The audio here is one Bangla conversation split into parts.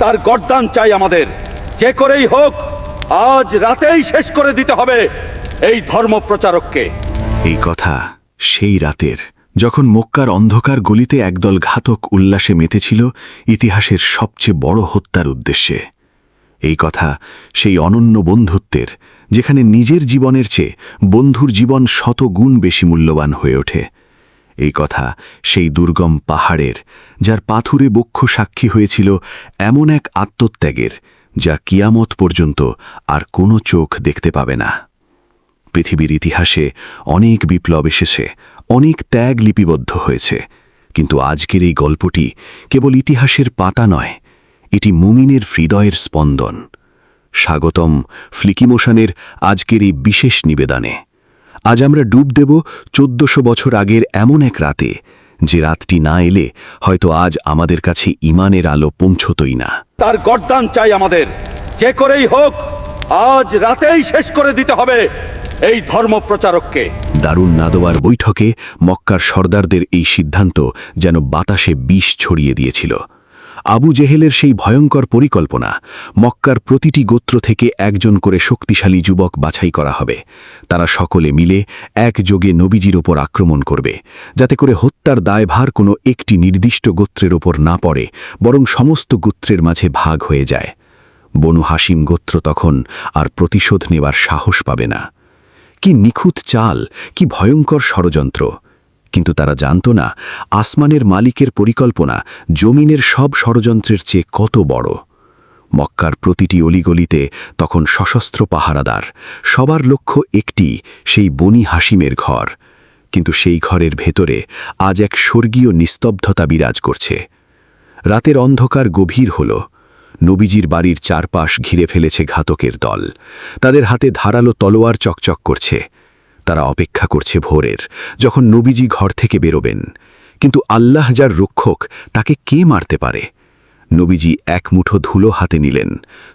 তার গর্দান চাই আমাদের, যে করেই হোক আজ রাতেই শেষ করে দিতে হবে এই ধর্ম প্রচারককে। এই কথা সেই রাতের, যখন মক্কার অন্ধকার গলিতে একদল ঘাতক উল্লাসে মেতেছিল ইতিহাসের সবচেয়ে বড় হত্যার উদ্দেশ্যে। এই কথা সেই অনন্য বন্ধুত্বের, যেখানে নিজের জীবনের চেয়ে বন্ধুর জীবন শত গুণ বেশি মূল্যবান হয়ে ওঠে। এই কথা সেই দুর্গম পাহাড়ের, যার পাথুরে বক্ষ সাক্ষী হয়েছিল এমন এক আত্মত্যাগের যা কিয়ামত পর্যন্ত আর কোনো চোখ দেখতে পাবে না। পৃথিবীর ইতিহাসে অনেক বিপ্লব এসেছে, অনেক ত্যাগ লিপিবদ্ধ হয়েছে, কিন্তু আজকের এই গল্পটি কেবল ইতিহাসের পাতা নয়, এটি মুমিনের হৃদয়ের স্পন্দন। স্বাগতম ফ্লিকিমোশনের আজকের এই বিশেষ নিবেদনে। আজ আমরা ডুব দেব 1400 বছর আগের এমন এক রাতে, যে রাতটি না এলে হয়তো আজ আমাদের কাছে ঈমানের আলো পৌঁছতই না। তার গর্দান চাই আমাদের, যে করেই হোক আজ রাতেই শেষ করে দিতে হবে এই ধর্ম প্রচারককে। দারুন নাদোয়ার বৈঠকে মক্কার সর্দারদের এই সিদ্ধান্ত যেন বাতাসে বিষ ছড়িয়ে দিয়েছিল। আবু জেহেলের সেই ভয়ঙ্কর পরিকল্পনা, মক্কার প্রতিটি গোত্র থেকে একজন করে শক্তিশালী যুবক বাছাই করা হবে। তারা সকলে মিলে একযোগে নবীজির ওপর আক্রমণ করবে, যাতে করে হত্যার দায়ভার কোনো একটি নির্দিষ্ট গোত্রের ওপর না পড়ে, বরং সমস্ত গোত্রের মাঝে ভাগ হয়ে যায়। বনু হাসিম গোত্র তখন আর প্রতিশোধ নেবার সাহস পাবে না। কি নিখুঁত চাল, কি ভয়ঙ্কর ষড়যন্ত্র! কিন্তু তারা জানত না আসমানের মালিকের পরিকল্পনা জমিনের সব ষড়যন্ত্রের চেয়ে কত বড়। মক্কার প্রতিটি অলিগলিতে তখন সশস্ত্র পাহারাদার, সবার লক্ষ্য একটি, সেই বনি হাসিমের ঘর। কিন্তু সেই ঘরের ভেতরে আজ এক স্বর্গীয় নিস্তব্ধতা বিরাজ করছে। রাতের অন্ধকার গভীর হল। নবীজির বাড়ির চারপাশ ঘিরে ফেলেছে ঘাতকের দল। তাদের হাতে ধারালো তলোয়ার চকচক করছে। তারা অপেক্ষা করছে ভোরের, যখন নবীজি ঘর থেকে বেরোবেন। কিন্তু আল্লাহ যার রক্ষক, তাকে কে মারতে পারে? নবীজি এক মুঠো ধুলো হাতে নিলেন,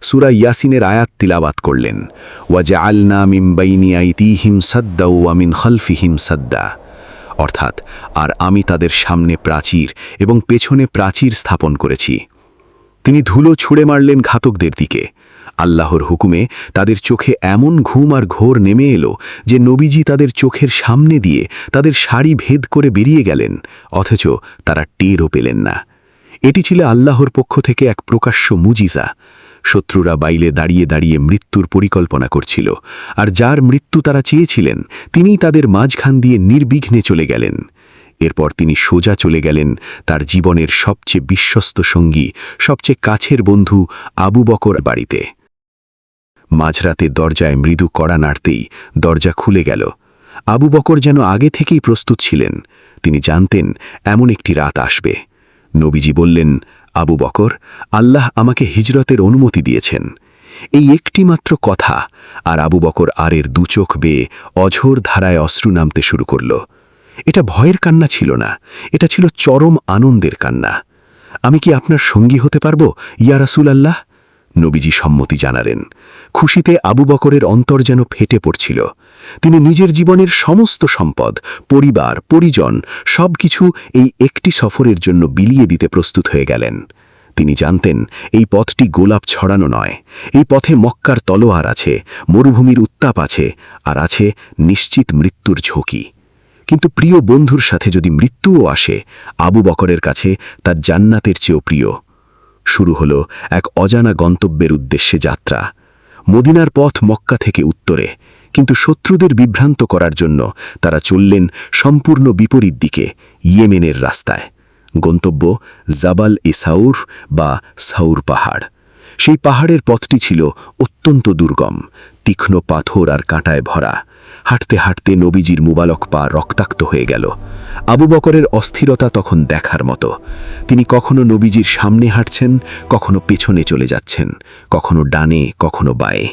সূরা ইয়াসিনের আয়াত তিলাওয়াত করলেন, ওয়াজআলনা মিন বাইনি আইদিহিম সাদ্দা ওয়া মিন খালফিহিম সাদ্দা, অর্থাৎ আর আমি তাদের সামনে প্রাচীর এবং পেছনে প্রাচীর স্থাপন করেছি। তিনি ধুলো ছুঁড়ে মারলেন ঘাতকদের দিকে। আল্লাহর হুকুমে তাদের চোখে এমন ঘুম আর ঘোর নেমে এলো যে নবীজি তাদের চোখের সামনে দিয়ে তাদের শাড়ি ভেদ করে বেরিয়ে গেলেন, অথচ তারা টেরও পেলেন না। এটি ছিল আল্লাহর পক্ষ থেকে এক প্রকাশ্য মুজিজা। শত্রুরা বাইলে দাঁড়িয়ে দাঁড়িয়ে মৃত্যুর পরিকল্পনা করছিল, আর যার মৃত্যু তারা চেয়েছিলেন তিনিই তাদের মাঝখান দিয়ে নির্বিঘ্নে চলে গেলেন। এরপর তিনি সোজা চলে গেলেন তার জীবনের সবচেয়ে বিশ্বস্ত সঙ্গী, সবচেয়ে কাছের বন্ধু আবু বকর বাড়িতে। মাঝরাতে দরজায় মৃদু কড়া নাড়তেই দরজা খুলে গেল। আবু বকর যেন আগে থেকেই প্রস্তুত ছিলেন। তিনি জানতেন এমন একটি রাত আসবে। নবীজি বললেন, আবু বকর, আল্লাহ আমাকে হিজরতের অনুমতি দিয়েছেন। এই একটি মাত্র কথা, আর আবু বকর আরের দুচোখ বেয়ে অঝোর ধারায় অশ্রু নামতে শুরু করল। এটা ভয়ের কান্না ছিল না, এটা ছিল চরম আনন্দের কান্না। আমি কি আপনার সঙ্গী হতে পারবো, ইয়া রাসূলুল্লাহ? নবীজি সম্মতি জানালেন। খুশিতে আবু বকরের অন্তর যেন ফেটে পড়ছিল। তিনি নিজের জীবনের সমস্ত সম্পদ, পরিবার, পরিজন সবকিছু এই একটি সফরের জন্য বিলিয়ে দিতে প্রস্তুত হয়ে গেলেন। তিনি জানতেন এই পথটি গোলাপ ছড়ানো নয়, এই পথে মক্কার তলোয়ার আছে, মরুভূমির উত্তাপ আছে, আর আছে নিশ্চিত মৃত্যুর ঝুঁকি। কিন্তু প্রিয় বন্ধুর সাথে যদি মৃত্যুও আসে, আবু বকরের কাছে তার জান্নাতের চেয়েও প্রিয়। শুরু হলো এক অজানা গন্তব্যের উদ্দেশ্যে যাত্রা। মদিনার পথ মক্কা থেকে উত্তরে, কিন্তু শত্রুদের বিভ্রান্ত করার জন্য তারা চললেন সম্পূর্ণ বিপরীত দিকে, ইয়েমেনের রাস্তায়। গন্তব্য জাবাল ইসাউর বা সাউর পাহাড়। সেই পাহাড়ের পথটি ছিল অত্যন্ত দুর্গম, তীক্ষ্ণ পাথর আর কাঁটায় ভরা। হাঁটতে হাঁটতে নবীজির মুবালক পা রক্তাক্ত হয়ে গেল। আবু বকরের অস্থিরতা তখন দেখার মতো। তিনি কখনো নবীজির সামনে হাঁটছেন, কখনো পেছনে চলে যাচ্ছেন, কখনো ডানে, কখনো বাঁয়ে।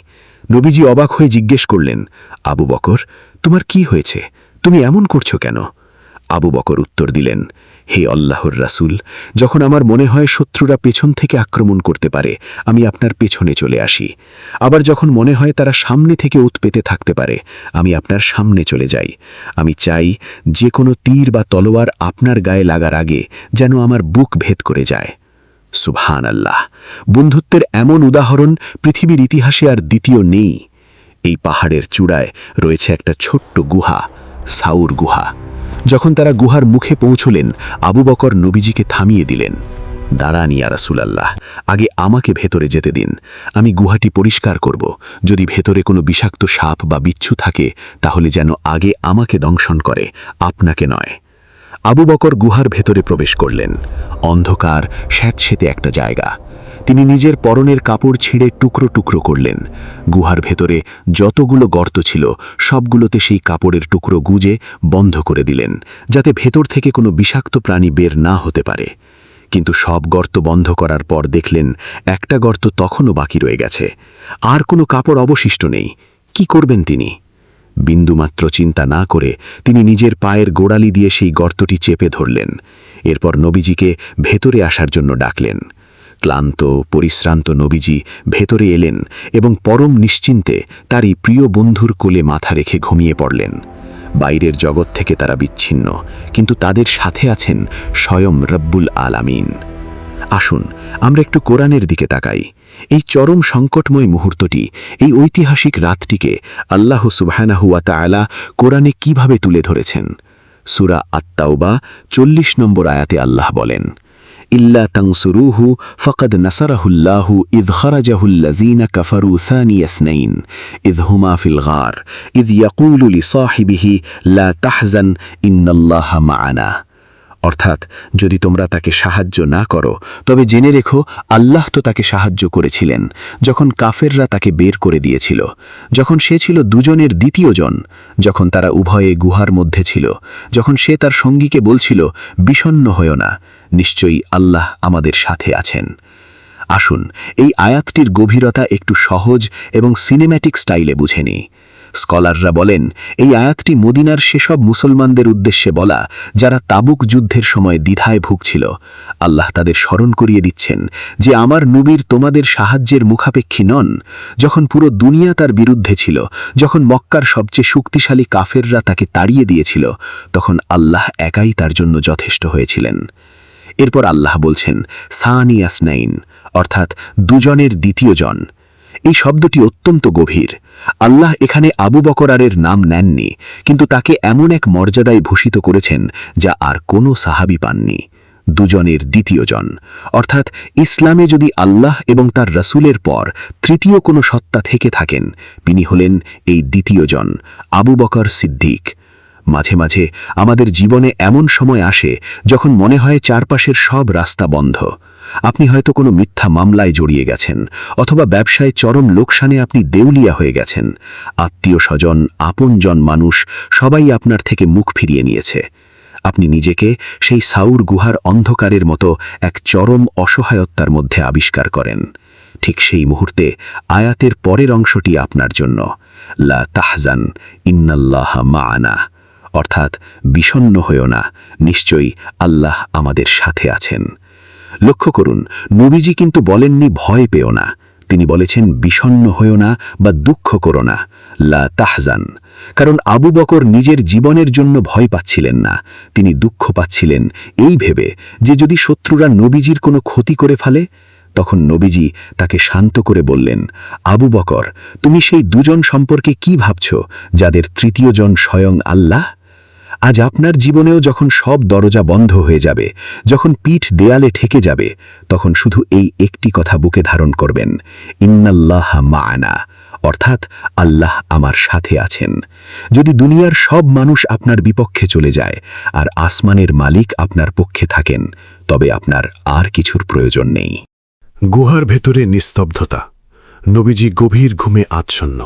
নবীজি অবাক হয়ে জিজ্ঞেস করলেন, আবু বকর, তোমার কি হয়েছে? তুমি এমন করছো কেন? আবু বকর উত্তর দিলেন, হে আল্লাহর রাসূল, যখন আমার মনে হয় শত্রুরা পেছন থেকে আক্রমণ করতে পারে, আমি আপনার পেছনে চলে আসি। আবার যখন মনে হয় তারা সামনে থেকে উৎপেতে থাকতে পারে, আমি আপনার সামনে চলে যাই। আমি চাই যে কোনো তীর বা তলোয়ার আপনার গায়ে লাগার আগে যেন আমার বুক ভেদ করে যায়। সুবহানাল্লাহ, বন্ধুত্বের এমন উদাহরণ পৃথিবীর ইতিহাসে আর দ্বিতীয় নেই। এই পাহাড়ের চূড়ায় রয়েছে একটা ছোট্ট গুহা, সাউর গুহা। যখন তারা গুহার মুখে পৌঁছলেন, আবু বকর নবীজিকে থামিয়ে দিলেন। দাঁড়ান ইয়া রাসূলাল্লাহ, আগে আমাকে ভেতরে যেতে দিন। আমি গুহাটি পরিষ্কার করব। যদি ভেতরে কোনো বিষাক্ত সাপ বা বিচ্ছু থাকে, তাহলে যেন আগে আমাকে দংশন করে, আপনাকে নয়। আবু বকর গুহার ভেতরে প্রবেশ করলেন। অন্ধকার, স্যাঁতসেঁতে একটা জায়গা। তিনি নিজের পরনের কাপড় ছিঁড়ে টুকরো টুকরো করলেন। গুহার ভেতরে যতগুলো গর্ত ছিল, সবগুলোতে সেই কাপড়ের টুকরো গুজে বন্ধ করে দিলেন, যাতে ভেতর থেকে কোনো বিষাক্ত প্রাণী বের না হতে পারে। কিন্তু সব গর্ত বন্ধ করার পর দেখলেন একটা গর্ত তখনও বাকি রয়ে গেছে। আর কোনো কাপড় অবশিষ্ট নেই। কি করবেন তিনি? বিন্দুমাত্র চিন্তা না করে তিনি নিজের পায়ের গোড়ালি দিয়ে সেই গর্তটি চেপে ধরলেন। এরপর নবীজিকে ভেতরে আসার জন্য ডাকলেন। ক্লান্ত, পরিশ্রান্ত নবীজি ভেতরে এলেন এবং পরম নিশ্চিন্তে তারই প্রিয় বন্ধুর কোলে মাথা রেখে ঘুমিয়ে পড়লেন। বাইরের জগৎ থেকে তারা বিচ্ছিন্ন, কিন্তু তাদের সাথে আছেন স্বয়ং রব্বুল আলামিন। আসুন আমরা একটু কোরআনের দিকে তাকাই। এই চরম সংকটময় মুহূর্তটি, এই ঐতিহাসিক রাতটিকে আল্লাহ সুবহানাহু ওয়া তাআলা কোরআনে কিভাবে তুলে ধরেছেন। সূরা আত-তাওবা 40 নম্বর আয়াতে আল্লাহ বলেন, ইল্লা তানসুরুহু ফাকাদ নাসারাহুল্লাহু ইয খারাজাহুল্লাযীনা কাফারু সানিয়া ইসনাইন ইয হুমা ফিল গার ইয ইয়াকুলু লিসাহিবিহি লা তাহজান ইন্নাল্লাহা মা'ানা। অর্থাৎ, যদি তোমরা তাকে সাহায্য না করো, তবে জেনে রেখো আল্লাহ তো তাকে সাহায্য করেছিলেন যখন কাফেররা তাকে বের করে দিয়েছিল, যখন সে ছিল দুজনের দ্বিতীয় জন, যখন তারা উভয়ে গুহার মধ্যে ছিল, যখন সে তার সঙ্গীকে বলছিল, বিষণ্ণ হয়ো না, নিশ্চয়ই আল্লাহ আমাদের সাথে আছেন। আসুন এই আয়াতটির গভীরতা একটু সহজ এবং সিনেম্যাটিক স্টাইলে বুঝে নিই। স্কলাররা বলেন, এই আয়াতটি মদিনার সেসব মুসলমানদের উদ্দেশ্যে বলা যারা তাবুক যুদ্ধের সময় দ্বিধায় ভুগছিল। আল্লাহ তাদের স্মরণ করিয়ে দিচ্ছেন যে আমার নবীর তোমাদের সাহায্যের মুখাপেক্ষী নন। যখন পুরো দুনিয়া তার বিরুদ্ধে ছিল, যখন মক্কার সবচেয়ে শক্তিশালী কাফেররা তাকে তাড়িয়ে দিয়েছিল, তখন আল্লাহ একাই তার জন্য যথেষ্ট হয়েছিলেন। এরপর আল্লাহ বলছেন সানিয়া ইসনাইন, অর্থাৎ দুজনের দ্বিতীয় জন। এই শব্দটি অত্যন্ত গভীর। আল্লাহ এখানে আবু বকরের নাম নেননি, কিন্তু তাকে এমন এক মর্যাদায় ভূষিত করেছেন যা আর কোনো সাহাবী পাননি। দুজনের দ্বিতীয় জন, অর্থাৎ ইসলামে যদি আল্লাহ এবং তার রাসূলের পর তৃতীয় কোনো সত্তা থেকে থাকেন, তিনি হলেন এই দ্বিতীয় জন, আবু বকর সিদ্দিক। মাঝে মাঝে আমাদের জীবনে এমন সময় আসে যখন মনে হয় চারপাশের সব রাস্তা বন্ধ। আপনি হয়তো কোনো মিথ্যা মামলায় জড়িয়ে গেছেন, অথবা ব্যবসায় চরম লোকসানে আপনি দেউলিয়া হয়ে গেছেন। আত্মীয় স্বজন, আপনজন মানুষ সবাই আপনার থেকে মুখ ফিরিয়ে নিয়েছে। আপনি নিজেকে সেই সাউর গুহার অন্ধকারের মতো এক চরম অসহায়তার মধ্যে আবিষ্কার করেন। ঠিক সেই মুহূর্তে আয়াতের পরের অংশটি আপনার জন্য, লা তাহজান ইন্নাল্লাহা মা'ানা, অর্থাৎ বিষণ্ণ হয়ো না, নিশ্চয়ই আল্লাহ আমাদের সাথে আছেন। লক্ষ্য করুন, নবীজি কিন্তু বলেননি ভয় পেও না, তিনি বলেছেন বিষণ্ণ হয়ো না বা দুঃখ করো না, লা তাহজান। কারণ আবু বকর নিজের জীবনের জন্য ভয় পাচ্ছিলেন না, তিনি দুঃখ পাচ্ছিলেন এই ভেবে যে যদি শত্রুরা নবীজির কোনো ক্ষতি করে ফেলে। তখন নবীজি তাকে শান্ত করে বললেন, আবু বকর, তুমি সেই দুজন সম্পর্কে কি ভাবছ যাদের তৃতীয় জন স্বয়ং আল্লাহ? আজ আপনার জীবনেও যখন সব দরজা বন্ধ হয়ে যাবে, যখন পিঠ দেয়ালে ঠেকে যাবে, তখন শুধু এই একটি কথা বুকে ধারণ করবেন, ইন্নাল্লাহা মা'ানা, অর্থাৎ আল্লাহ আমার সাথে আছেন। যদি দুনিয়ার সব মানুষ আপনার বিপক্ষে চলে যায় আর আসমানের মালিক আপনার পক্ষে থাকেন, তবে আপনার আর কিছুর প্রয়োজন নেই। গুহার ভেতরে নিস্তব্ধতা, নবীজি গভীর ঘুমে আচ্ছন্ন।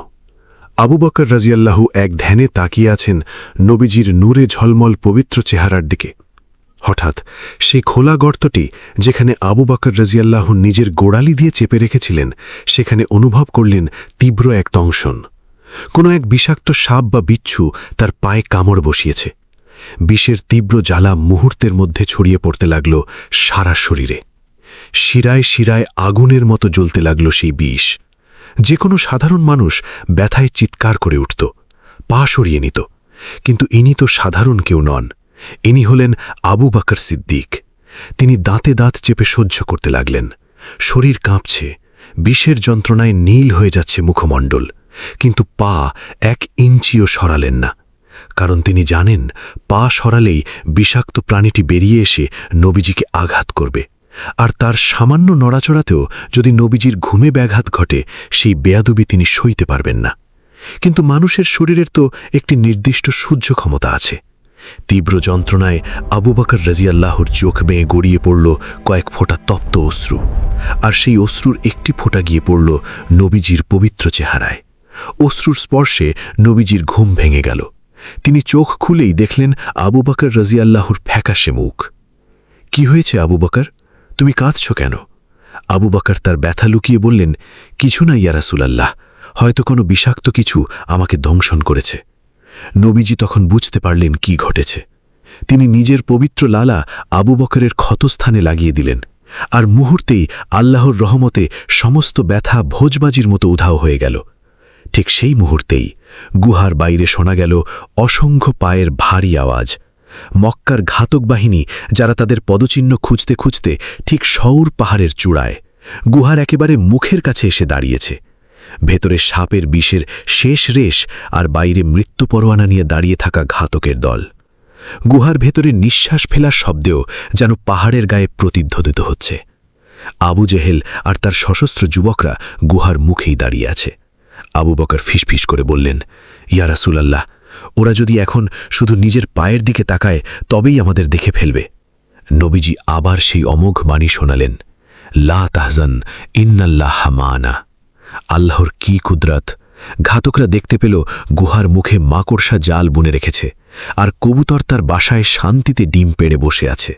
আবু বকর রাজিয়াল্লাহু এক ধ্যানে তাকিয়ে আছেন নবীজির নূরে ঝলমল পবিত্র চেহারার দিকে। হঠাৎ সেই খোলা গর্তটি, যেখানে আবু বকর রাজিয়াল্লাহু নিজের গোড়ালি দিয়ে চেপে রেখেছিলেন, সেখানে অনুভব করলেন তীব্র এক দংশন। কোনো এক বিষাক্ত সাপ বা বিচ্ছু তার পায়ে কামড় বসিয়েছে। বিষের তীব্র জ্বালা মুহূর্তের মধ্যে ছড়িয়ে পড়তে লাগল সারা শরীরে। শিরায় শিরায় আগুনের মতো জ্বলতে লাগল সেই বিষ। যে কোনো সাধারণ মানুষ ব্যথায় চিৎকার করে উঠত, পা সরিয়ে নিত। কিন্তু ইনি তো সাধারণ কেউ নন, ইনি হলেন আবু বকর সিদ্দিক। তিনি দাঁতে দাঁত চেপে সহ্য করতে লাগলেন। শরীর কাঁপছে, বিষের যন্ত্রণায় নীল হয়ে যাচ্ছে মুখমণ্ডল, কিন্তু পা 1 ইঞ্চিও সরালেন না, কারণ তিনি জানেন পা সরালেই বিষাক্ত প্রাণীটি বেরিয়ে এসে নবীজিকে আঘাত করবে, আর তার সামান্য নড়াচড়াতেও যদি নবীজির ঘুমে ব্যাঘাত ঘটে সেই বেয়াদবি তিনি সইতে পারবেন না। কিন্তু মানুষের শরীরের তো একটি নির্দিষ্ট সহ্য ক্ষমতা আছে। তীব্র যন্ত্রণায় আবু বকর রাদিয়াল্লাহুর চোখ বেয়ে গড়িয়ে পড়ল কয়েক ফোঁটা তপ্ত অশ্রু, আর সেই অশ্রুর একটি ফোঁটা গিয়ে পড়ল নবীজির পবিত্র চেহারায়। অশ্রুর স্পর্শে নবীজির ঘুম ভেঙে গেল। তিনি চোখ খুলেই দেখলেন আবু বকর রাদিয়াল্লাহুর ফ্যাকাশে মুখ। কি হয়েছে আবু বকর, তুমি কাঁদছ কেন? আবু বকর তার ব্যথা লুকিয়ে বললেন, কিছু না ইয়া রাসূলুল্লাহ, হয়তো কোনো বিষাক্ত কিছু আমাকে দংশন করেছে। নবীজি তখন বুঝতে পারলেন কি ঘটেছে। তিনি নিজের পবিত্র লালা আবু বকরের ক্ষতস্থানে লাগিয়ে দিলেন, আর মুহূর্তেই আল্লাহর রহমতে সমস্ত ব্যথা ভোজবাজির মতো উধাও হয়ে গেল। ঠিক সেই মুহূর্তেই গুহার বাইরে শোনা গেল অসংখ্য পায়ের ভারী আওয়াজ। মক্কার ঘাতক বাহিনী, যারা তাদের পদচিহ্ন খুঁজতে খুঁজতে ঠিক সৌর পাহাড়ের চূড়ায় গুহার একেবারে মুখের কাছে এসে দাঁড়িয়েছে। ভেতরে সাপের বিষের শেষ রেশ, আর বাইরে মৃত্যু পরোয়ানা নিয়ে দাঁড়িয়ে থাকা ঘাতকের দল। গুহার ভেতরে নিঃশ্বাস ফেলার শব্দেও যেন পাহাড়ের গায়ে প্রতিধ্বনিত হচ্ছে। আবু জেহেল আর তার সশস্ত্র যুবকরা গুহার মুখেই দাঁড়িয়ে আছে। আবু বকর ফিসফিস করে বললেন, ইয়া রাসূলুল্লাহ, ওরা যদি এখন শুধু নিজের পায়ের দিকে তাকায় তবেই আমাদের দেখে ফেলবে। নবীজি আবার সেই অমোঘ বাণী শোনালেন, লা তাহজান ইন্নাল্লাহ মা'ানা। আল্লাহর কি কুদরত! ঘাতকরা দেখতে পেল গুহার মুখে মাকড়সা জাল বুনে রেখেছে, আর কবুতর তার বাসায় শান্তিতে ডিম পেড়ে বসে আছে।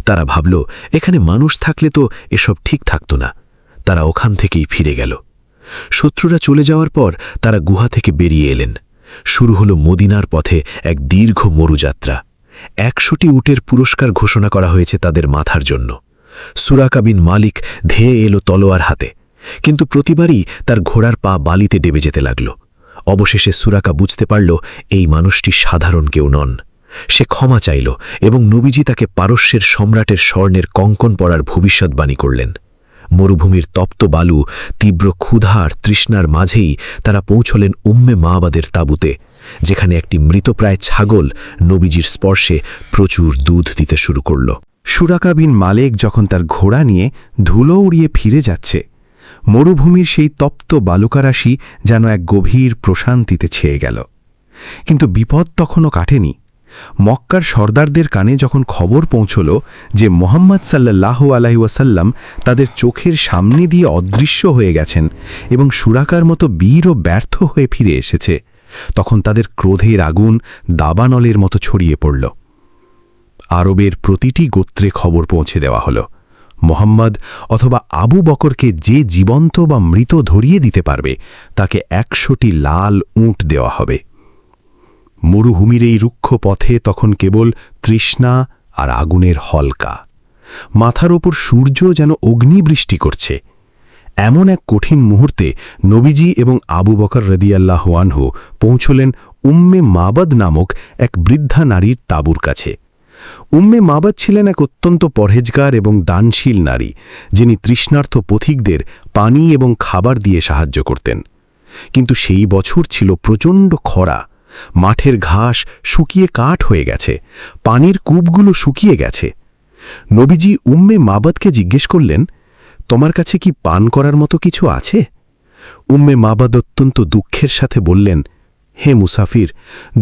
তারা ভাবল, এখানে মানুষ থাকলে তো এসব ঠিক থাকত না। তারা ওখান থেকেই ফিরে গেল। শত্রুরা চলে যাওয়ার পর তারা গুহা থেকে বেরিয়ে এলেন। শুরু হলো মদিনার পথে এক দীর্ঘ মরুযাত্রা। 100টি উটের পুরস্কার ঘোষণা করা হয়েছে তাদের মাথার জন্য। সুরাকা বিন মালিক ধেয়ে এলো তলোয়ার হাতে, কিন্তু প্রতিবারই তার ঘোড়ার পা বালিতে ডেবে যেতে লাগল। অবশেষে সুরাকা বুঝতে পারল এই মানুষটি সাধারণ কেউ নন। সে ক্ষমা চাইল এবং নবীজি তাকে পারস্যের সম্রাটের স্বর্ণের কঙ্কন পরার ভবিষ্যৎবাণী করলেন। মরুভূমির তপ্ত বালু, তীব্র ক্ষুধা আর তৃষ্ণার মাঝেই তারা পৌঁছলেন উম্মে মাবাদের তাঁবুতে, যেখানে একটি মৃতপ্রায় ছাগল নবীজির স্পর্শে প্রচুর দুধ দিতে শুরু করল। সুরাকা বিন মালেক যখন তার ঘোড়া নিয়ে ধুলো উড়িয়ে ফিরে যাচ্ছে, মরুভূমির সেই তপ্ত বালুকারাশি যেন এক গভীর প্রশান্তিতে ছেয়ে গেল। কিন্তু বিপদ তখনও কাটেনি। মক্কার সর্দারদের কানে যখন খবর পৌঁছল যে মুহাম্মদ সাল্লাল্লাহু আলাইহি ওয়াসাল্লাম তাদের চোখের সামনে দিয়ে অদৃশ্য হয়ে গেছেন এবং সুরাকার মতো বীর ও ব্যর্থ হয়ে ফিরে এসেছে, তখন তাদের ক্রোধের আগুন দাবানলের মতো ছড়িয়ে পড়ল। আরবের প্রতিটি গোত্রে খবর পৌঁছে দেওয়া হল, মুহাম্মদ অথবা আবু বকরকে যে জীবন্ত বা মৃত ধরিয়ে দিতে পারবে তাকে 100টি লাল উট দেওয়া হবে। মরুভূমির এই রুক্ষ পথে তখন কেবল তৃষ্ণা আর আগুনের হলকা। মাথার ওপর সূর্য যেন অগ্নিবৃষ্টি করছে। এমন এক কঠিন মুহূর্তে নবীজি এবং আবু বকর রাদিয়াল্লাহু আনহু পৌঁছলেন উম্মে মাবাদ নামক এক বৃদ্ধা নারীর তাঁবুর কাছে। উম্মে মাবাদ ছিলেন এক অত্যন্ত পরহেজগার এবং দানশীল নারী, যিনি তৃষ্ণার্ত পথিকদের পানি এবং খাবার দিয়ে সাহায্য করতেন। কিন্তু সেই বছর ছিল প্রচণ্ড খরা। মাঠের ঘাস শুকিয়ে কাঠ হয়ে গেছে, পানির কূপগুলো শুকিয়ে গেছে। নবীজি উম্মে মাবাদকে জিজ্ঞেস করলেন, তোমার কাছে কি পান করার মতো কিছু আছে? উম্মে মাবাদ অত্যন্ত দুঃখের সাথে বললেন, হে মুসাফির,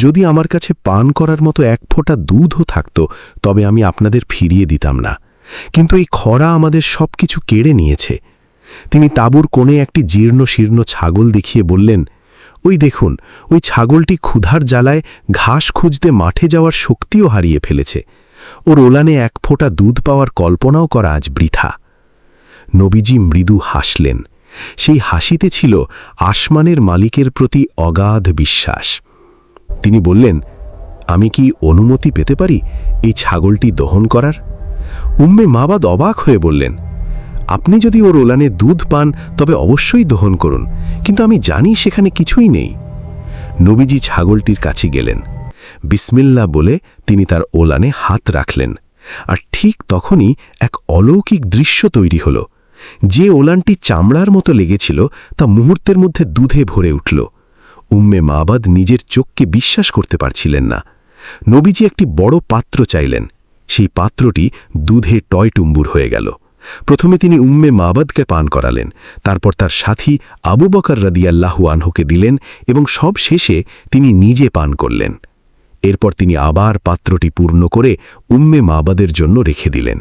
যদি আমার কাছে পান করার মতো 1 ফোঁটা দুধও থাকত তবে আমি আপনাদের ফিরিয়ে দিতাম না, কিন্তু এই খরা আমাদের সব কিছু কেড়ে নিয়েছে। তিনি তাঁবুর কোণে একটি জীর্ণ শীর্ণ ছাগল দেখিয়ে বললেন, ওই দেখুন, ওই ছাগলটি ক্ষুধার জ্বালায় ঘাস খুঁজতে মাঠে যাওয়ার শক্তিও হারিয়ে ফেলেছে। ওর ওলানে 1 ফোঁটা দুধ পাওয়ার কল্পনাও করা আজ বৃথা। নবীজি মৃদু হাসলেন। সেই হাসিতে ছিল আসমানের মালিকের প্রতি অগাধ বিশ্বাস। তিনি বললেন, আমি কি অনুমতি পেতে পারি এই ছাগলটি দহন করার? উম্মে মাবাদ অবাক হয়ে বললেন, আপনি যদি ওর ওলানে দুধ পান তবে অবশ্যই দহন করুন, কিন্তু আমি জানি সেখানে কিছুই নেই। নবীজি ছাগলটির কাছে গেলেন। বিসমিল্লাহ বলে তিনি তার ওলানে হাত রাখলেন, আর ঠিক ঠিক তখনই এক অলৌকিক দৃশ্য তৈরি হল। যে ওলানটি চামড়ার মতো লেগেছিল তা মুহূর্তের মধ্যে দুধে ভরে উঠল। উম্মে মাবাদ নিজের চোখকে বিশ্বাস করতে পারছিলেন না। নবীজি একটি বড় পাত্র চাইলেন। সেই পাত্রটি দুধে টয়টুম্বুর হয়ে গেল। প্রথমে তিনি উম্মে মাবাদকে পান করালেন, তারপর তার সাথী আবু বকর রাদিয়াল্লাহু আনহুকে দিলেন এবং সব শেষে তিনি নিজে পান করলেন। এরপর তিনি আবার পাত্রটি পূর্ণ করে উম্মে মাবাদের জন্য রেখে দিলেন।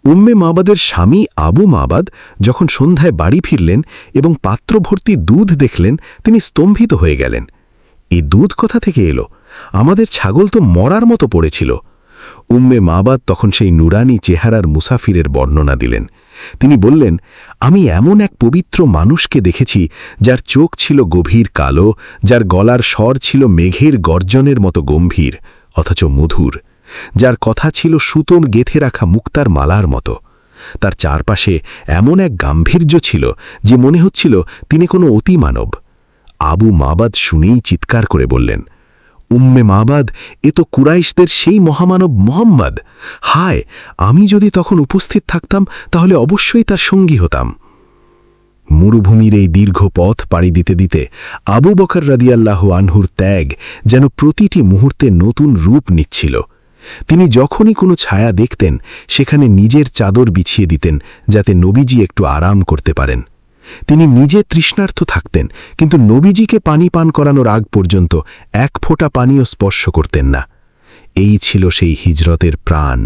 উম্মে মাবাদের স্বামী আবু মাবাদ যখন সন্ধ্যায় বাড়ি ফিরলেন এবং পাত্র ভর্তি দুধ দেখলেন, তিনি স্তম্ভিত হয়ে গেলেন। এই দুধ কোথা থেকে এলো? আমাদের ছাগল তো মরার মতো পড়েছিল। উম্মে মাবাদ তখন সেই নুরানি চেহারার মুসাফিরের বর্ণনা দিলেন। তিনি বললেন, আমি এমন এক পবিত্র মানুষকে দেখেছি যার চোখ ছিল গভীর কালো, যার গলার স্বর ছিল মেঘের গর্জনের মতো গম্ভীর অথচ মধুর, যার কথা ছিল সুতোম গেথে রাখা মুক্তার মালার মতো। তার চারপাশে এমন এক গাম্ভীর্য ছিল যে মনে হচ্ছিল তিনি কোনো অতিমানব। আবু মাবাদ শুনেই চিৎকার করে বললেন, উম্মে মাবাদ, এ তো কুরাইশদের সেই মহামানব মোহাম্মদ। হায়, আমি যদি তখন উপস্থিত থাকতাম তাহলে অবশ্যই তার সঙ্গী হতাম। মরুভূমির এই দীর্ঘ পথ পাড়ি দিতে দিতে আবু বকর রাদিয়াল্লাহু আনহুর ত্যাগ যেন প্রতিটি মুহূর্তে নতুন রূপ নিচ্ছিল। তিনি যখনই কোনো ছায়া দেখতেন সেখানে নিজের চাদর বিছিয়ে দিতেন যাতে নবীজি একটু আরাম করতে পারেন। তিনি নিজে তৃষ্ণার্ত থাকতেন, কিন্তু নবীজিকে পানি পান করানোর আগ পর্যন্ত এক ফোঁটা পানিও স্পর্শ করতেন না। এই ছিল সেই হিজরতের প্রাণ,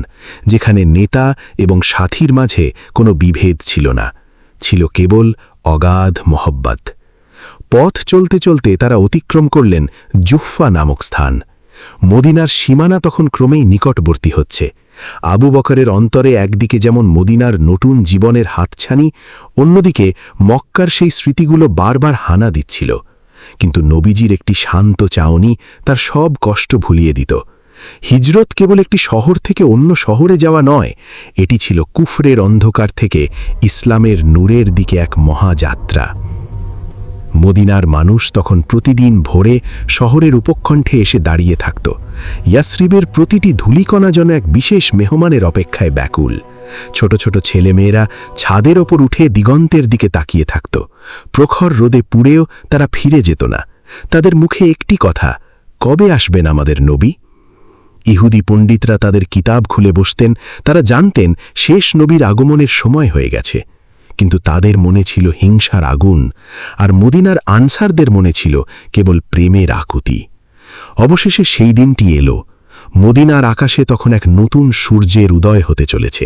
যেখানে নেতা এবং সাথীর মাঝে কোনো বিভেদ ছিল না, ছিল কেবল অগাধ মোহব্বত। পথ চলতে চলতে তারা অতিক্রম করলেন জুহফা নামক স্থান। মদিনার সীমানা তখন ক্রমেই নিকটবর্তী হচ্ছে। আবু বকরের অন্তরে একদিকে যেমন মদিনার নতুন জীবনের হাতছানি, অন্যদিকে মক্কার সেই স্মৃতিগুলো বারবার হানা দিচ্ছিল। কিন্তু নবীজির একটি শান্ত চাউনি তার সব কষ্ট ভুলিয়ে দিত। হিজরত কেবল একটি শহর থেকে অন্য শহরে যাওয়া নয়, এটি ছিল কুফরের অন্ধকার থেকে ইসলামের নূরের দিকে এক মহাযাত্রা। মদিনার মানুষ তখন প্রতিদিন ভোরে শহরের উপকণ্ঠে এসে দাঁড়িয়ে থাকত। ইয়াসরিবের প্রতিটি ধূলিকণা যেন এক বিশেষ মেহমানের অপেক্ষায় ব্যাকুল। ছোট ছোট ছেলেমেয়েরা ছাদের ওপর উঠে দিগন্তের দিকে তাকিয়ে থাকত। প্রখর রোদে পুড়েও তারা ফিরে যেত না। তাদের মুখে একটি কথা, কবে আসবেন আমাদের নবী? ইহুদি পণ্ডিতরা তাদের কিতাব খুলে বসতেন। তারা জানতেন শেষ নবীর আগমনের সময় হয়ে গেছে, কিন্তু তাদের মনে ছিল হিংসার আগুন, আর মদিনার আনসারদের মনে ছিল কেবল প্রেমের আকুতি। অবশেষে সেই দিনটি এলো। মদিনার আকাশে তখন এক নতুন সূর্যের উদয় হতে চলেছে।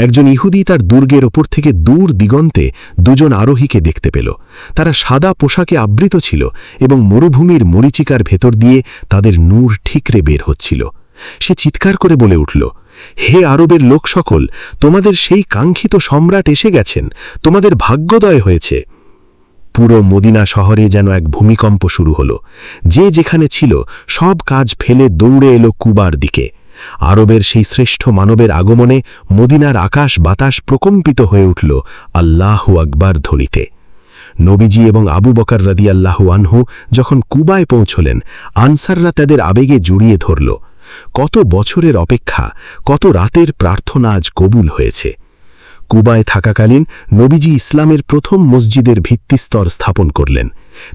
একজন ইহুদি তার দুর্গের ওপর থেকে দূর দিগন্তে দুজন আরোহীকে দেখতে পেল। তারা সাদা পোশাকে আবৃত ছিল এবং মরুভূমির মরীচিকার ভেতর দিয়ে তাদের নূর ঠিকরে বের হচ্ছিল। সে চিৎকার করে বলে উঠল, হে আরবের লোক সকল, তোমাদের সেই কাঙ্ক্ষিত সম্রাট এসে গেছেন, তোমাদের ভাগ্যোদয় হয়েছে। পুরো মদিনা শহরে যেন এক ভূমিকম্প শুরু হলো। যে যেখানে ছিল সব কাজ ফেলে দৌড়ে এলো কুবার দিকে। আরবের সেই শ্রেষ্ঠ মানবের আগমনে মদিনার আকাশ বাতাস প্রকম্পিত হয়ে উঠল আল্লাহু আকবার ধ্বনিতে। নবীজি এবং আবু বকর রাদিয়াল্লাহু আনহু যখন কুবায় পৌঁছলেন, আনসাররা তাদের আবেগে জড়িয়ে ধরল। কত বছরের অপেক্ষা, কত রাতের প্রার্থনা আজ কবুল হয়েছে। কুবায় থাকাকালীন নবীজি ইসলামের প্রথম মসজিদের ভিত্তিস্তর স্থাপন করলেন।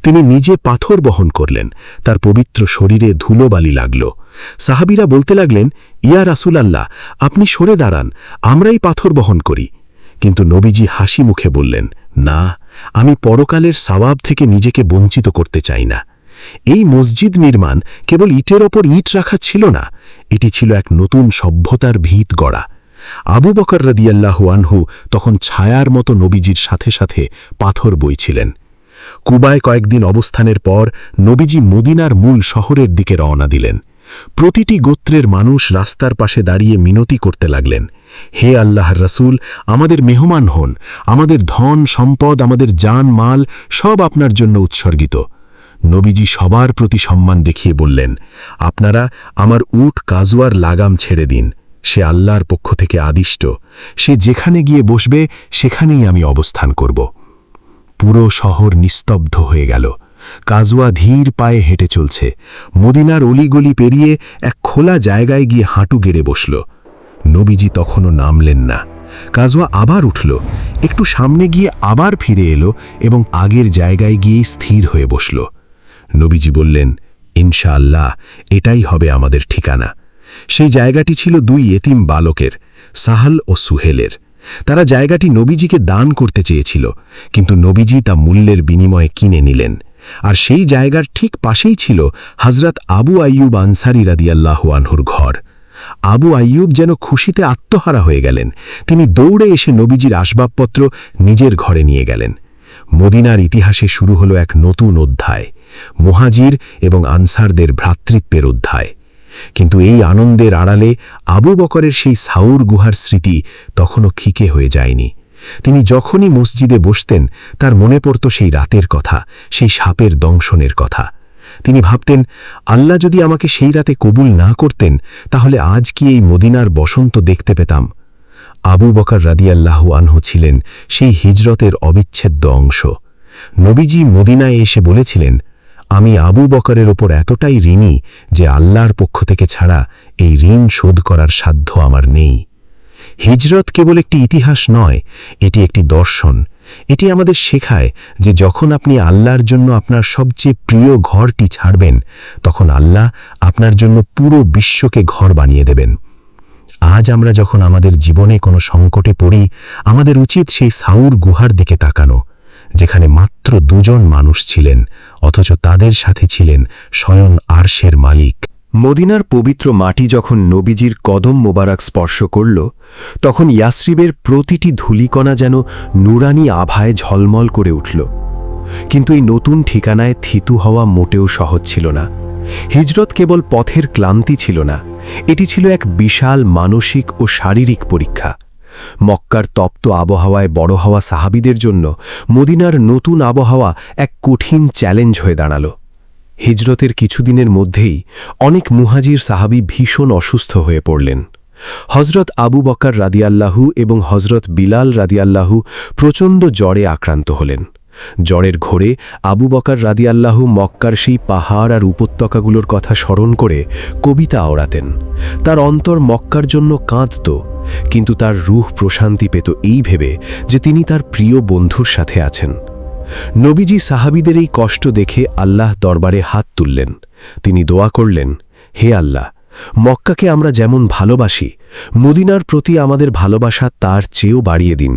তিনি নিজে পাথর বহন করলেন। তার পবিত্র শরীরে ধুলোবালি লাগল। সাহাবীরা বলতে লাগলেন, ইয়া রাসূলুল্লাহ, আপনি সরে দাঁড়ান, আমরাই পাথর বহন করি। কিন্তু নবীজি হাসি মুখে বললেন, না, আমি পরকালের সওয়াব থেকে নিজেকে বঞ্চিত করতে চাই না। এই মসজিদ নির্মাণ কেবল ইটের ওপর ইট রাখা ছিল না, এটি ছিল এক নতুন সভ্যতার ভিত গড়া। আবু বকর রাদিয়াল্লাহু আনহু তখন ছায়ার মতো নবীজির সাথে সাথে পাথর বইছিলেন। কুবায় কয়েকদিন অবস্থানের পর নবীজি মদিনার মূল শহরের দিকে রওনা দিলেন। প্রতিটি গোত্রের মানুষ রাস্তার পাশে দাঁড়িয়ে মিনতি করতে লাগলেন, হে আল্লাহর রাসূল, আমাদের মেহমান হন, আমাদের ধন সম্পদ, আমাদের জান মাল সব আপনার জন্য উৎসর্গিত। নবীজি সবার প্রতি সম্মান দেখিয়ে বললেন, আপনারা আমার উট কাজওয়ার লাগাম ছেড়ে দিন, সে আল্লাহর পক্ষ থেকে আদিষ্ট, সে যেখানে গিয়ে বসবে সেখানেই আমি অবস্থান করব। পুরো শহর নিস্তব্ধ হয়ে গেল। কাজওয়া ধীর পায়ে হেঁটে চলছে। মদিনার অলিগলি পেরিয়ে এক খোলা জায়গায় গিয়ে হাঁটু গেড়ে বসল। নবীজি তখনও নামলেন না। কাজওয়া আবার উঠল, একটু সামনে গিয়ে আবার ফিরে এলো এবং আগের জায়গায় গিয়েই স্থির হয়ে বসল। নবীজি বললেন, ইনশাআল্লাহ এটাই হবে আমাদের ঠিকানা। সেই জায়গাটি ছিল দুই এতিম বালকের, সাহাল ও সুহেলের। তারা জায়গাটি নবীজিকে দান করতে চেয়েছিল, কিন্তু নবীজি তা মূল্যের বিনিময়ে কিনে নিলেন। আর সেই জায়গার ঠিক পাশেই ছিল হযরত আবু আইয়ুব আনসারী রাদিয়াল্লাহু আনহুর ঘর। আবু আইয়ুব যেন খুশিতে আত্মহারা হয়ে গেলেন। তিনি দৌড়ে এসে নবীজির আসবাবপত্র নিজের ঘরে নিয়ে গেলেন। মদিনার ইতিহাসে শুরু হলো এক নতুন অধ্যায়, মুহাজির এবং আনসারদের ভ্রাতৃত্বের অধ্যায়। কিন্তু এই আনন্দের আড়ালে আবু বকরের সেই সাউর গুহার স্মৃতি তখনও ফিকে হয়ে যায়নি। তিনি যখনই মসজিদে বসতেন তার মনে পড়ত সেই রাতের কথা, সেই সাপের দংশনের কথা। তিনি ভাবতেন, আল্লাহ যদি আমাকে সেই রাতে কবুল না করতেন তাহলে আজ কি এই মদিনার বসন্ত দেখতে পেতাম। আবু বকর রাদিয়াল্লাহু আনহু ছিলেন সেই হিজরতের অবিচ্ছেদ্য অংশ। নবীজি মদিনায় এসে বলেছিলেন, আমি আবু বকরের ওপর এতটাই ঋণী যে আল্লাহর পক্ষ থেকে ছাড়া এই ঋণ শোধ করার সাধ্য আমার নেই। হিজরত কেবল একটি ইতিহাস নয়, এটি একটি দর্শন। এটি আমাদের শেখায় যে যখন আপনি আল্লাহর জন্য আপনার সবচেয়ে প্রিয় ঘরটি ছাড়বেন, তখন আল্লাহ আপনার জন্য পুরো বিশ্বকে ঘর বানিয়ে দেবেন। আজ আমরা যখন আমাদের জীবনে কোনো সংকটে পড়ি, আমাদের উচিত সেই সাউর গুহার দিকে তাকানো, যেখানে মাত্র দুজন মানুষ ছিলেন, অথচ তাদের সাথে ছিলেন স্বয়ং আরশের মালিক। মদিনার পবিত্র মাটি যখন নবীজির কদম মোবারক স্পর্শ করল, তখন ইয়াসরিবের প্রতিটি ধূলিকণা যেন নুরানি আভায় ঝলমল করে উঠল। কিন্তু এই নতুন ঠিকানায় থিতু হওয়া মোটেও সহজ ছিল না। হিজরত কেবল পথের ক্লান্তি ছিল না, এটি ছিল এক বিশাল মানসিক ও শারীরিক পরীক্ষা। মক্কার তপ্ত আবহাওয়ায় বড় হওয়া সাহাবীদের জন্য মদিনার নতুন আবহাওয়া এক কঠিন চ্যালেঞ্জ হয়ে দাঁড়াল। হিজরতের কিছুদিনের মধ্যেই অনেক মুহাজির সাহাবী ভীষণ অসুস্থ হয়ে পড়লেন। হযরত আবু বকর রাদিয়াল্লাহু এবং হযরত বিলাল রাদিয়াল্লাহু প্রচণ্ড জ্বরে আক্রান্ত হলেন। জ্বরের ঘোরে আবু বকর রাদিয়াল্লাহু মক্কার সেই পাহাড় আর উপত্যকাগুলোর কথা স্মরণ করে কবিতা আওড়াতেন। তার অন্তর মক্কার জন্য কাঁদত, কিন্তু তার রূহ প্রশান্তি পেত এই ভেবে যে তিনি তার প্রিয় বন্ধুর সাথে আছেন। নবীজি সাহাবীদের এই কষ্ট দেখে আল্লাহ দরবারে হাত তুললেন। তিনি দোয়া করলেন, হে আল্লাহ, মক্কাকে আমরা যেমন ভালোবাসি, মদিনার প্রতি আমাদের ভালোবাসা তার চেয়েও বাড়িয়ে দিন।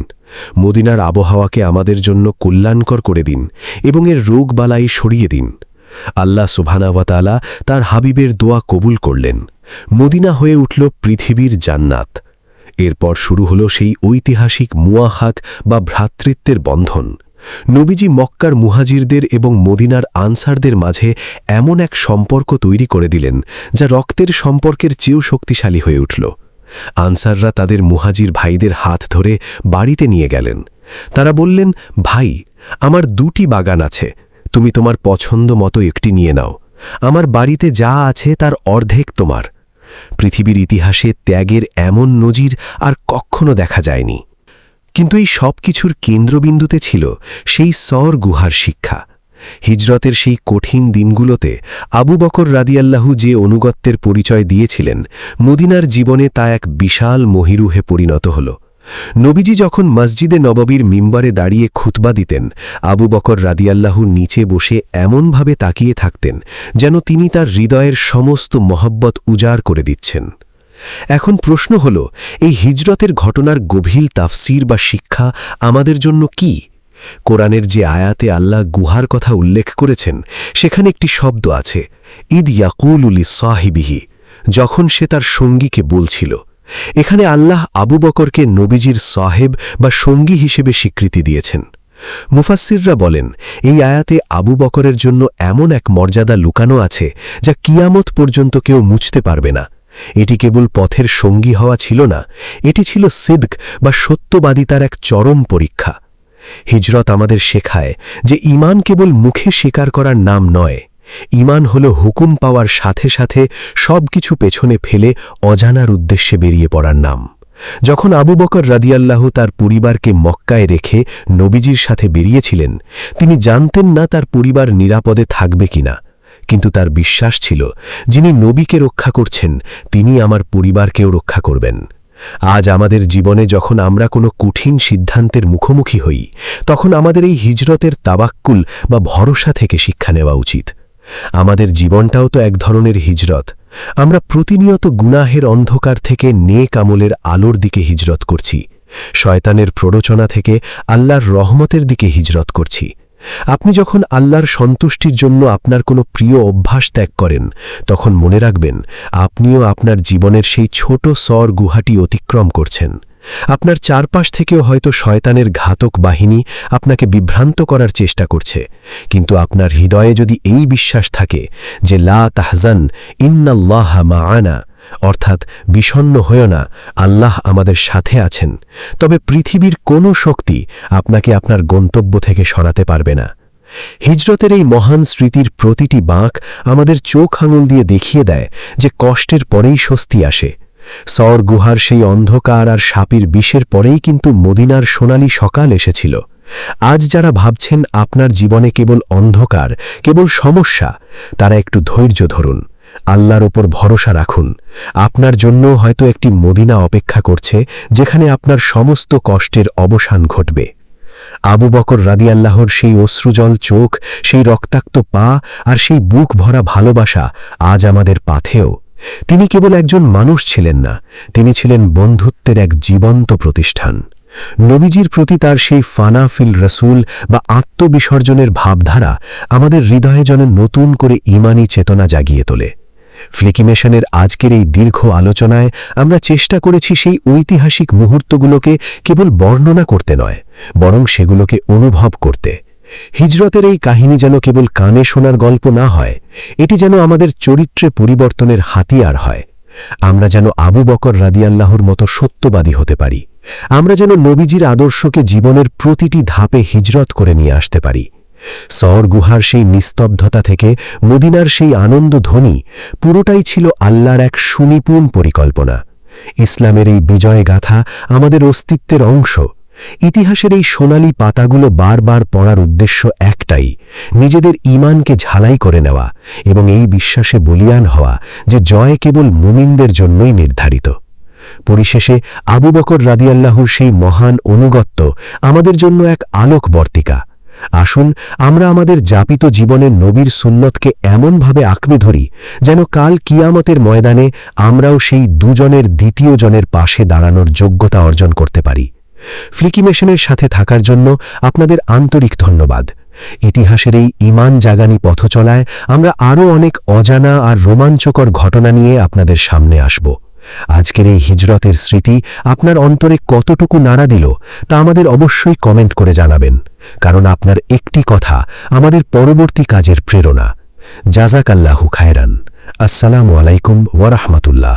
মদিনার আবহাওয়াকে আমাদের জন্য কল্যাণকর করে দিন এবং এর রোগবালাই সরিয়ে দিন। আল্লাহ সুবহানাহু ওয়া তাআলা তার হাবিবের দোয়া কবুল করলেন। মদিনা হয়ে উঠল পৃথিবীর জান্নাত। এরপর শুরু হলো সেই ঐতিহাসিক মুআখাত বা ভ্রাতৃত্বের বন্ধন। নবীজি মক্কার মুহাজিরদের এবং মদিনার আনসারদের মাঝে এমন এক সম্পর্ক তৈরি করে দিলেন যা রক্তের সম্পর্কের চেয়েও শক্তিশালী হয়ে উঠল। আনসাররা তাদের মুহাজির ভাইদের হাত ধরে বাড়িতে নিয়ে গেলেন। তারা বললেন, ভাই, আমার 2টি বাগান আছে, তুমি তোমার পছন্দ মতো একটি নিয়ে নাও। আমার বাড়িতে যা আছে তার অর্ধেক তোমার। পৃথিবীর ইতিহাসে ত্যাগের এমন নজির আর কখনো দেখা যায়নি। কিন্তু এই সব কিছুর কেন্দ্রবিন্দুতে ছিল সেই সর গুহার শিক্ষা। হিজরতের সেই কঠিন দিনগুলোতে আবু বকর রাদিয়াল্লাহু যে অনুগত্যের পরিচয় দিয়েছিলেন, মদিনার জীবনে তা এক বিশাল মহিরুহে পরিণত হল। নবীজি যখন মসজিদে নববীর মিম্বরে দাঁড়িয়ে খুতবা দিতেন, আবু বকর রাদিয়াল্লাহু নিচে বসে এমনভাবে তাকিয়ে থাকতেন যেন তিনি তার হৃদয়ের সমস্ত মহব্বত উজাড় করে দিচ্ছেন। এখন প্রশ্ন হল, এই হিজরতের ঘটনার গভীর তাফসীর বা শিক্ষা আমাদের জন্য কি? কোরআনের যে আয়াতে আল্লাহ গুহার কথা উল্লেখ করেছেন, সেখানে একটি শব্দ আছে, ইদ ইয়াকুলু লিসাহিবিহি, যখন সে তার সঙ্গীকে বলছিল। এখানে আল্লাহ আবু বকরকে নবীজির সাহেব বা সঙ্গী হিসেবে স্বীকৃতি দিয়েছেন। মুফাসসিররা বলেন, এই আয়াতে আবু বকরের জন্য এমন এক মর্যাদা লুকানো আছে যা কিয়ামত পর্যন্ত কেউ মুছতে পারবে না। এটি কেবল পথের সঙ্গী হওয়া ছিল না, এটি ছিল সিদক বা সত্যবাদিতার এক চরম পরীক্ষা। হিজরত আমাদের শেখায় যে ঈমান কেবল মুখে স্বীকার করার নাম নয়, ঈমান হল হুকুম পাওয়ার সাথে সাথে সবকিছু পেছনে ফেলে অজানার উদ্দেশ্যে বেরিয়ে পড়ার নাম। যখন আবু বকর রাদিয়াল্লাহু তার পরিবারকে মক্কায় রেখে নবীজির সাথে বেরিয়েছিলেন, তিনি জানতেন না তার পরিবার নিরাপদে থাকবে কিনা, কিন্তু তার বিশ্বাস ছিল, যিনি নবীকে রক্ষা করছেন তিনি আমার পরিবারকেও রক্ষা করবেন। আজ আমাদের জীবনে যখন আমরা কোনো কঠিন সিদ্ধান্তের মুখোমুখি হই, তখন আমাদের এই হিজরতের তাবাক্কুল বা ভরসা থেকে শিক্ষা নেওয়া উচিত। আমাদের জীবনটাও তো এক ধরনের হিজরত। আমরা প্রতিনিয়ত গুনাহের অন্ধকার থেকে নেক আমলের আলোর দিকে হিজরত করছি, শয়তানের প্ররোচনা থেকে আল্লাহর রহমতের দিকে হিজরত করছি। আপনি যখন আল্লাহর সন্তুষ্টির জন্য আপনার কোনো প্রিয় অভ্যাস ত্যাগ করেন, তখন মনে রাখবেন আপনিও আপনার জীবনের সেই ছোট সর গুহাটি অতিক্রম করছেন। আপনার চারপাশ থেকেও হয়তো শয়তানের ঘাতক বাহিনী আপনাকে বিভ্রান্ত করার চেষ্টা করছে, কিন্তু আপনার হৃদয়ে যদি এই বিশ্বাস থাকে যে লা তাহজান ইন্নাল্লাহা মাআনা, অর্থাৎ বিষণ্ণ হয়েও না, আল্লাহ আমাদের সাথে আছেন, তবে পৃথিবীর কোনো শক্তি আপনাকে আপনার গন্তব্য থেকে সরাতে পারবে না। হিজরতের এই মহান স্মৃতির প্রতিটি বাঁক আমাদের চোখ আঙুল দিয়ে দেখিয়ে দেয় যে কষ্টের পরেই স্বস্তি আসে। সর গুহার সেই অন্ধকার আর সাপের বিষের পরেই কিন্তু মদিনার সোনালি সকাল এসেছিল। আজ যারা ভাবছেন আপনার জীবনে কেবল অন্ধকার, কেবল সমস্যা, তারা একটু ধৈর্য ধরুন, আল্লাহর ওপর ভরসা রাখুন। আপনার জন্য হয়তো একটি মদিনা অপেক্ষা করছে, যেখানে আপনার সমস্ত কষ্টের অবসান ঘটবে। আবু বকর রাদিয়াল্লাহর সেই অশ্রুজল চোখ, সেই রক্তাক্ত পা আর সেই বুক ভরা ভালোবাসা আজ আমাদের পাথেও। তিনি কেবল একজন মানুষ ছিলেন না, তিনি ছিলেন বন্ধুত্বের এক জীবন্ত প্রতিষ্ঠান। নবীজির প্রতি তার সেই ফানা ফিল রসুল বা আত্মবিসর্জনের ভাবধারা আমাদের হৃদয়ে যেন নতুন করে ঈমানি চেতনা জাগিয়ে তোলে। ফ্লিকিমেশনের আজকের এই দীর্ঘ আলোচনায় আমরা চেষ্টা করেছি সেই ঐতিহাসিক মুহূর্তগুলোকে কেবল বর্ণনা করতে নয়, বরং সেগুলোকে অনুভব করতে। হিজরতের এই কাহিনী যেন কেবল কানে শোনার গল্প না হয়, এটি যেন আমাদের চরিত্রে পরিবর্তনের হাতিয়ার হয়। আমরা যেন আবু বকর রাদিয়াল্লাহর মতো সত্যবাদী হতে পারি। আমরা যেন নবীজির আদর্শকে জীবনের প্রতিটি ধাপে হিজরত করে নিয়ে আসতে পারি। সর গুহার সেই নিস্তব্ধতা থেকে মদিনার সেই আনন্দ ধ্বনি, পুরোটাই ছিল আল্লাহর এক সুনিপুণ পরিকল্পনা। ইসলামের এই বিজয় গাথা আমাদের অস্তিত্বের অংশ। ইতিহাসের এই সোনালি পাতাগুলো বারবার পড়ার উদ্দেশ্য একটাই, নিজেদের ঈমানকে ঝালাই করে নেওয়া এবং এই বিশ্বাসে বলিয়ান হওয়া যে জয় কেবল মুমিনদের জন্যই নির্ধারিত। পরিশেষে আবু বকর রাদিয়াল্লাহুর সেই মহান অনুগত্য আমাদের জন্য এক আলোকবর্তিকা। আসুন আমরা আমাদের যাপিত জীবনের নবীর সুন্নতকে এমনভাবে আঁকড়ে ধরি যেন কাল কিয়ামতের ময়দানে আমরাও সেই দুজনের দ্বিতীয় জনের পাশে দাঁড়ানোর যোগ্যতা অর্জন করতে পারি। ফ্লিকিমেশনের সাথে থাকার জন্য আপনাদের আন্তরিক ধন্যবাদ। ইতিহাসের এই ঈমান জাগানি পথচলায় আমরা আরও অনেক অজানা আর রোমাঞ্চকর ঘটনা নিয়ে আপনাদের সামনে আসব। আজকের এই হিজরতের স্মৃতি আপনার অন্তরে কতটুকু নাড়া দিল তা আমাদের অবশ্যই কমেন্ট করে জানাবেন, কারণ আপনার একটি কথা আমাদের পরবর্তী কাজের প্রেরণা। জাযাকাল্লাহু খায়রান। আসসালামু আলাইকুম ওয়া রাহমাতুল্লাহ।